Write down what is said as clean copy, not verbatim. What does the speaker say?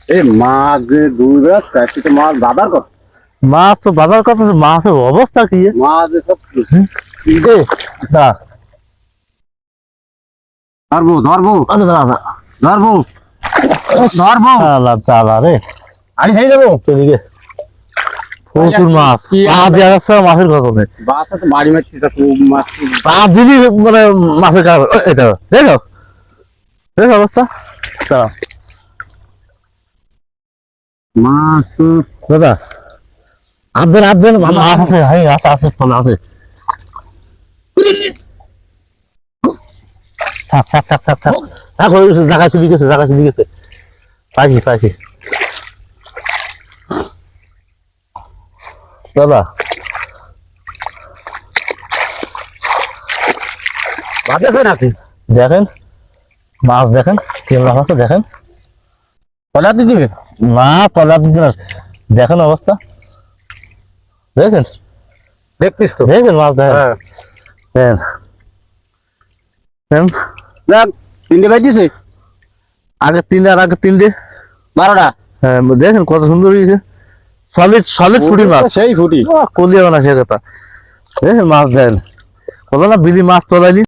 এই মাছ যে দুই রাত তো মাছ বাজার কত? মাছ তো বাজার কত, মাছের অবস্থা কি? মাছ সব না ধরবো ধরবো ধরবো ধরবো চালা রে, আরে ছেড়ে দেবো। এদিকে প্রচুর মাছ। পা দেওয়া যাচ্ছে না মাছের কথা নেই। বাসা তো বাড়ি মারছি তো মাছ পা দিদি মানে মাছের কাজ এটা দেখো, দেখো অবস্থা। দাঁড়াও মাছ তো দাদা, আধবেন মাছ আছে, হ্যাঁ আছে আছে ফলে আছে। থাক থাক থাক থাক থাক থাক, হয়ে গেছে, জায়গা চলে গেছে, জায়গা চলে গেছে। পাইছি পাইছি দাদা। বাজেছে নাকি? দেখেন মাছ, দেখেন কেমন মাছ আছে, দেখেন। কলা দিয়ে দিবে না তলা দিতে না, দেখেন অবস্থা, দেখেছেন? দেখতিস তো? দেখেন মাছ, দেখেন দেখেন দেখেন। দেখ তিনটে বাজিছে, আগে তিনটে আর আগে তিনটে 12টা। হ্যাঁ দেখেন কত সুন্দর হয়েছে, সলিড সলিড ফুটি মাছ, সেই ফুটি কলিয়া না সে কথা। দেখেন মাছ, দেখেন কত না বিলি মাছ তোলাইনি।